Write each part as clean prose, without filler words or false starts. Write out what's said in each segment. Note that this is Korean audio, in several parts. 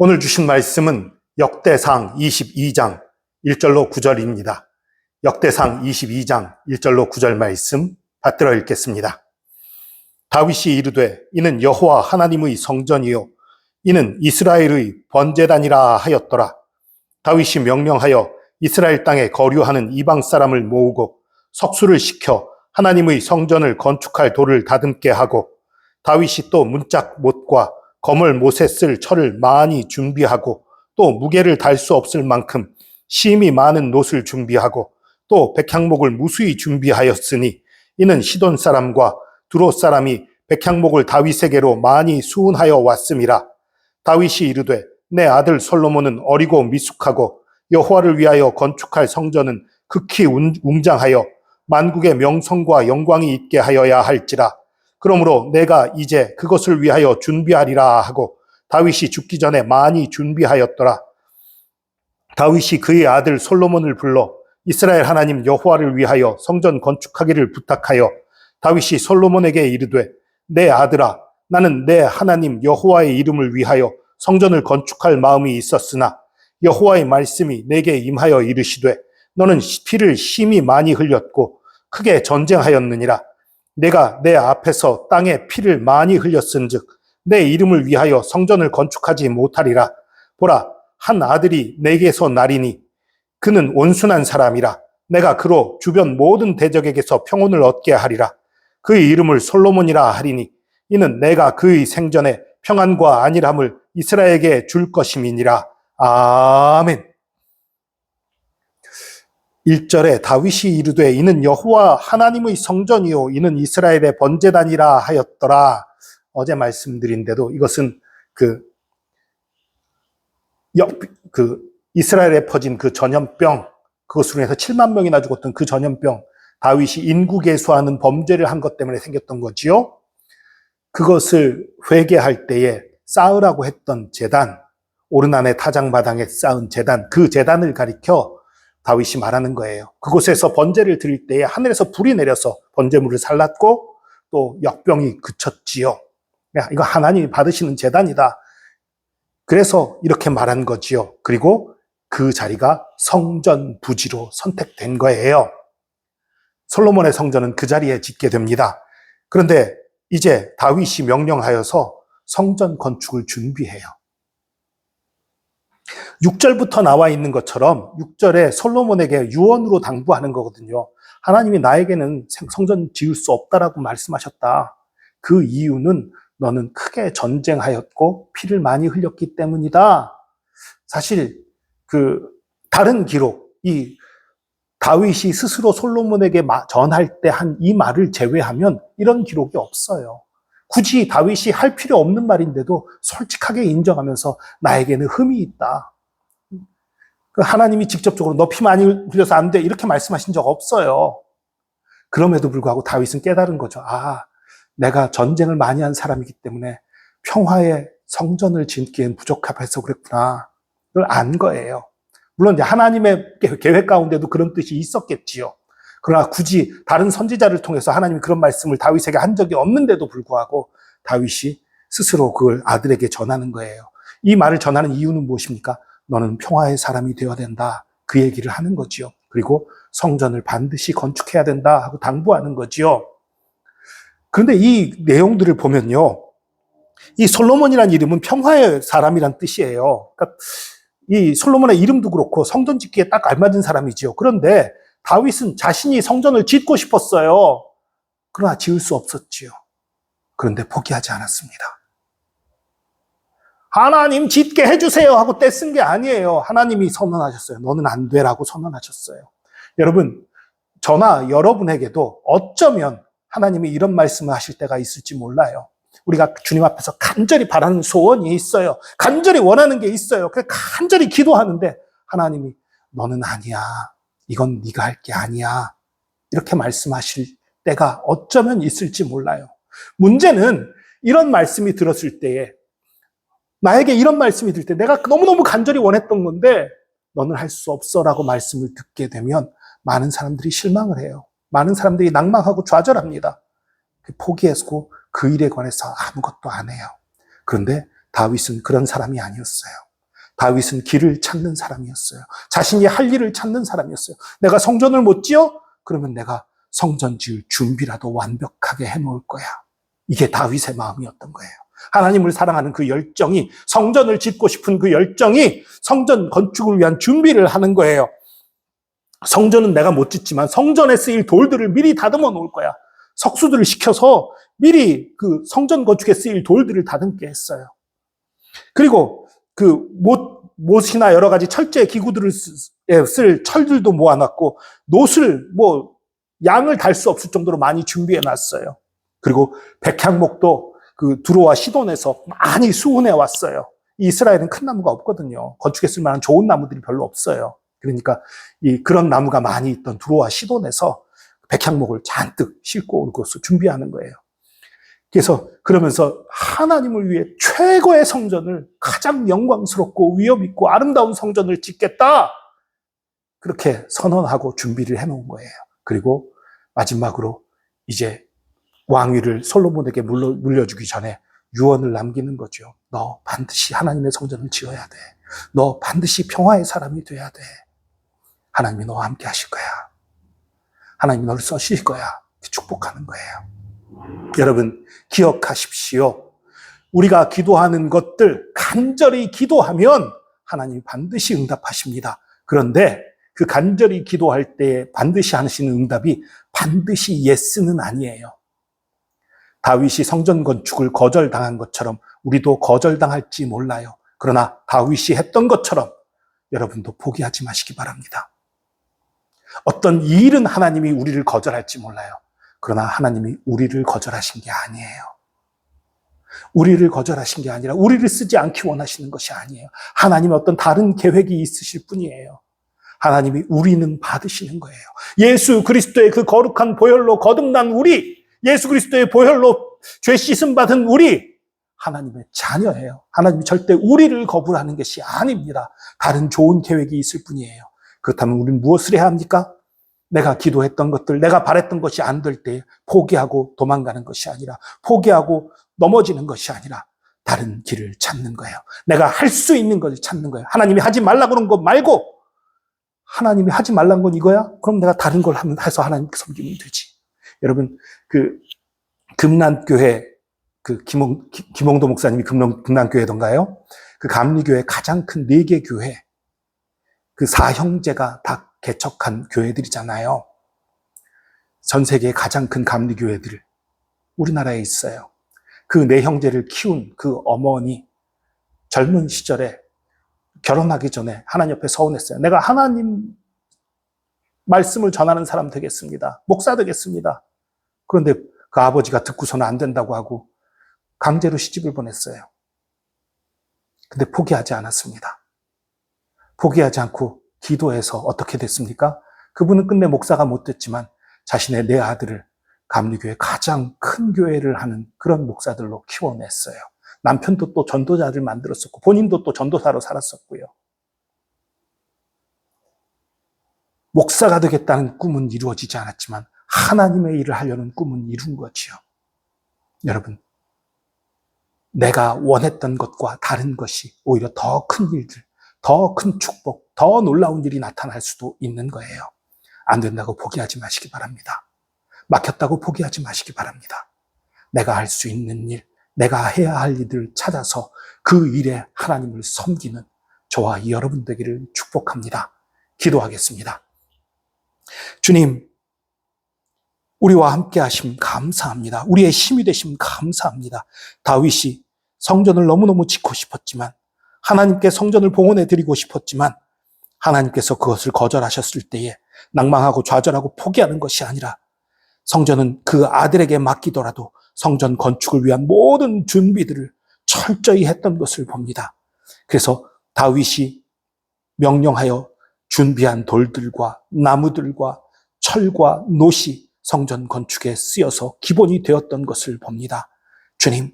오늘 주신 말씀은 역대상 22장 1절로 9절입니다. 역대상 22장 1절로 9절 말씀 받들어 읽겠습니다. 다윗이 이르되 이는 여호와 하나님의 성전이요 이는 이스라엘의 번제단이라 하였더라. 다윗이 명령하여 이스라엘 땅에 거류하는 이방 사람을 모으고 석수를 시켜 하나님의 성전을 건축할 돌을 다듬게 하고, 다윗이 또 문짝 못과 거물 못에 쓸 철을 많이 준비하고, 또 무게를 달 수 없을 만큼 심이 많은 놋을 준비하고, 또 백향목을 무수히 준비하였으니 이는 시돈 사람과 두롯 사람이 백향목을 다윗에게로 많이 수운하여 왔음이라. 다윗이 이르되 내 아들 솔로몬은 어리고 미숙하고 여호와를 위하여 건축할 성전은 극히 웅장하여 만국의 명성과 영광이 있게 하여야 할지라. 그러므로 내가 이제 그것을 위하여 준비하리라 하고 다윗이 죽기 전에 많이 준비하였더라. 다윗이 그의 아들 솔로몬을 불러 이스라엘 하나님 여호와를 위하여 성전 건축하기를 부탁하여 다윗이 솔로몬에게 이르되 내 아들아, 나는 내 하나님 여호와의 이름을 위하여 성전을 건축할 마음이 있었으나 여호와의 말씀이 내게 임하여 이르시되 너는 피를 심히 많이 흘렸고 크게 전쟁하였느니라. 내가 내 앞에서 땅에 피를 많이 흘렸은즉 내 이름을 위하여 성전을 건축하지 못하리라. 보라, 한 아들이 내게서 나리니 그는 온순한 사람이라. 내가 그로 주변 모든 대적에게서 평온을 얻게 하리라. 그의 이름을 솔로몬이라 하리니 이는 내가 그의 생전에 평안과 안일함을 이스라엘에게 줄 것임이니라. 아멘. 1절에 다윗이 이르되 이는 여호와 하나님의 성전이요 이는 이스라엘의 번제단이라 하였더라. 어제 말씀드린데도 이것은 이스라엘에 퍼진 그 전염병, 그것으로 인해서 7만 명이나 죽었던 그 전염병, 다윗이 인구 계수하는 범죄를 한 것 때문에 생겼던 거지요. 그것을 회개할 때에 쌓으라고 했던 제단, 오르난의 타작마당에 쌓은 제단, 그 제단을 가리켜 다윗이 말하는 거예요. 그곳에서 번제를 드릴 때에 하늘에서 불이 내려서 번제물을 살랐고 또 역병이 그쳤지요. 야, 이거 하나님이 받으시는 제단이다. 그래서 이렇게 말한 거지요. 그리고 그 자리가 성전 부지로 선택된 거예요. 솔로몬의 성전은 그 자리에 짓게 됩니다. 그런데 이제 다윗이 명령하여서 성전 건축을 준비해요. 6절부터 나와 있는 것처럼 6절에 솔로몬에게 유언으로 당부하는 거거든요. 하나님이 나에게는 성전 지을 수 없다라고 말씀하셨다. 그 이유는 너는 크게 전쟁하였고 피를 많이 흘렸기 때문이다. 사실 다른 기록, 이 다윗이 스스로 솔로몬에게 전할 때 한 이 말을 제외하면 이런 기록이 없어요. 굳이 다윗이 할 필요 없는 말인데도 솔직하게 인정하면서 나에게는 흠이 있다. 하나님이 직접적으로 너 피 많이 흘려서 안 돼 이렇게 말씀하신 적 없어요. 그럼에도 불구하고 다윗은 깨달은 거죠. 아, 내가 전쟁을 많이 한 사람이기 때문에 평화의 성전을 짓기엔 부족해서 그랬구나. 그걸 안 거예요. 물론 이제 하나님의 계획 가운데도 그런 뜻이 있었겠지요. 그러나 굳이 다른 선지자를 통해서 하나님이 그런 말씀을 다윗에게 한 적이 없는데도 불구하고 다윗이 스스로 그걸 아들에게 전하는 거예요. 이 말을 전하는 이유는 무엇입니까? 너는 평화의 사람이 되어야 된다. 그 얘기를 하는 거지요. 그리고 성전을 반드시 건축해야 된다 하고 당부하는 거지요. 그런데 이 내용들을 보면요. 이 솔로몬이라는 이름은 평화의 사람이란 뜻이에요. 그러니까 이 솔로몬의 이름도 그렇고 성전 짓기에 딱 알맞은 사람이지요. 그런데 다윗은 자신이 성전을 짓고 싶었어요. 그러나 지을 수 없었지요. 그런데 포기하지 않았습니다. 하나님 짓게 해주세요 하고 떼쓴 게 아니에요. 하나님이 선언하셨어요. 너는 안 돼라고 선언하셨어요. 여러분, 저나 여러분에게도 어쩌면 하나님이 이런 말씀을 하실 때가 있을지 몰라요. 우리가 주님 앞에서 간절히 바라는 소원이 있어요. 간절히 원하는 게 있어요. 그래서 간절히 기도하는데 하나님이 너는 아니야. 이건 네가 할 게 아니야. 이렇게 말씀하실 때가 어쩌면 있을지 몰라요. 문제는 이런 말씀이 들었을 때에 나에게 이런 말씀이 들 때 내가 너무너무 간절히 원했던 건데 너는 할 수 없어라고 말씀을 듣게 되면 많은 사람들이 실망을 해요. 많은 사람들이 낭망하고 좌절합니다. 포기했고 그 일에 관해서 아무것도 안 해요. 그런데 다윗은 그런 사람이 아니었어요. 다윗은 길을 찾는 사람이었어요. 자신이 할 일을 찾는 사람이었어요. 내가 성전을 못 지어? 그러면 내가 성전 지을 준비라도 완벽하게 해놓을 거야. 이게 다윗의 마음이었던 거예요. 하나님을 사랑하는 그 열정이, 성전을 짓고 싶은 그 열정이 성전 건축을 위한 준비를 하는 거예요. 성전은 내가 못 짓지만 성전에 쓰일 돌들을 미리 다듬어 놓을 거야. 석수들을 시켜서 미리 그 성전 건축에 쓰일 돌들을 다듬게 했어요. 그리고 그 못이나 여러 가지 철제 기구들을 쓸 철들도 모아놨고, 노슬, 양을 달 수 없을 정도로 많이 준비해 놨어요. 그리고 백향목도 그 두로와 시돈에서 많이 수운해 왔어요. 이스라엘은 큰 나무가 없거든요. 건축에 쓸 만한 좋은 나무들이 별로 없어요. 그러니까 그런 나무가 많이 있던 두로와 시돈에서 백향목을 잔뜩 싣고 올 것을 준비하는 거예요. 그래서 그러면서 하나님을 위해 최고의 성전을, 가장 영광스럽고 위엄 있고 아름다운 성전을 짓겠다, 그렇게 선언하고 준비를 해놓은 거예요. 그리고 마지막으로 이제 왕위를 솔로몬에게 물려주기 전에 유언을 남기는 거죠. 너 반드시 하나님의 성전을 지어야 돼. 너 반드시 평화의 사람이 돼야 돼. 하나님이 너와 함께 하실 거야. 하나님이 너를 써실 거야. 축복하는 거예요. 여러분, 기억하십시오. 우리가 기도하는 것들 간절히 기도하면 하나님이 반드시 응답하십니다. 그런데 그 간절히 기도할 때 반드시 하시는 응답이 반드시 예스는 아니에요. 다윗이 성전 건축을 거절당한 것처럼 우리도 거절당할지 몰라요. 그러나 다윗이 했던 것처럼 여러분도 포기하지 마시기 바랍니다. 어떤 일은 하나님이 우리를 거절할지 몰라요. 그러나 하나님이 우리를 거절하신 게 아니에요. 우리를 거절하신 게 아니라 우리를 쓰지 않기 원하시는 것이 아니에요. 하나님의 어떤 다른 계획이 있으실 뿐이에요. 하나님이 우리는 받으시는 거예요. 예수 그리스도의 그 거룩한 보혈로 거듭난 우리, 예수 그리스도의 보혈로 죄 씻음 받은 우리, 하나님의 자녀예요. 하나님이 절대 우리를 거부하는 것이 아닙니다. 다른 좋은 계획이 있을 뿐이에요. 그렇다면 우리는 무엇을 해야 합니까? 내가 기도했던 것들, 내가 바랬던 것이 안 될 때 포기하고 도망가는 것이 아니라, 포기하고 넘어지는 것이 아니라 다른 길을 찾는 거예요. 내가 할 수 있는 것을 찾는 거예요. 하나님이 하지 말라고 그런 것 말고, 하나님이 하지 말란 건 이거야? 그럼 내가 다른 걸 해서 하나님께 섬기면 되지. 여러분, 그 금난교회, 김홍도 목사님이 금난교회던가요? 그 감리교회 가장 큰 4개 교회, 그 4형제가 다 개척한 교회들이잖아요. 전 세계의 가장 큰 감리교회들, 우리나라에 있어요. 그 4형제를 키운 그 어머니, 젊은 시절에 결혼하기 전에 하나님 옆에 서원했어요. 내가 하나님 말씀을 전하는 사람 되겠습니다. 목사 되겠습니다. 그런데 그 아버지가 듣고서는 안 된다고 하고 강제로 시집을 보냈어요. 근데 포기하지 않았습니다. 포기하지 않고 기도해서 어떻게 됐습니까? 그분은 끝내 목사가 못 됐지만 자신의 4 아들을 감리교회 가장 큰 교회를 하는 그런 목사들로 키워냈어요. 남편도 또 전도자를 만들었었고 본인도 또 전도사로 살았었고요. 목사가 되겠다는 꿈은 이루어지지 않았지만 하나님의 일을 하려는 꿈은 이룬 거지요. 여러분, 내가 원했던 것과 다른 것이 오히려 더 큰 일들, 더 큰 축복, 더 놀라운 일이 나타날 수도 있는 거예요. 안 된다고 포기하지 마시기 바랍니다. 막혔다고 포기하지 마시기 바랍니다. 내가 할 수 있는 일, 내가 해야 할 일들을 찾아서 그 일에 하나님을 섬기는 저와 여러분 되기를 축복합니다. 기도하겠습니다. 주님, 우리와 함께 하심 감사합니다. 우리의 힘이 되심 감사합니다. 다윗이 성전을 너무너무 짓고 싶었지만, 하나님께 성전을 봉헌해 드리고 싶었지만 하나님께서 그것을 거절하셨을 때에 낭망하고 좌절하고 포기하는 것이 아니라 성전은 그 아들에게 맡기더라도 성전 건축을 위한 모든 준비들을 철저히 했던 것을 봅니다. 그래서 다윗이 명령하여 준비한 돌들과 나무들과 철과 놋이 성전 건축에 쓰여서 기본이 되었던 것을 봅니다. 주님,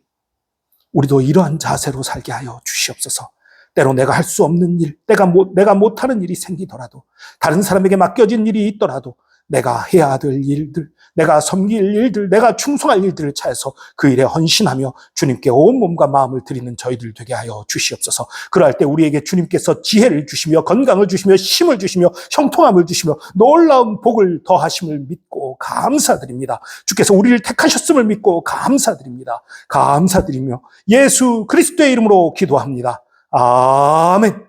우리도 이러한 자세로 살게 하여 주시옵소서. 때로 내가 할 수 없는 일, 내가 못하는 일이 생기더라도, 다른 사람에게 맡겨진 일이 있더라도, 내가 해야 될 일들, 내가 섬길 일들, 내가 충성할 일들을 차에서 그 일에 헌신하며 주님께 온 몸과 마음을 드리는 저희들 되게 하여 주시옵소서. 그러할 때 우리에게 주님께서 지혜를 주시며 건강을 주시며 힘을 주시며 형통함을 주시며 놀라운 복을 더하심을 믿고 감사드립니다. 주께서 우리를 택하셨음을 믿고 감사드립니다. 감사드리며 예수 그리스도의 이름으로 기도합니다. 아멘.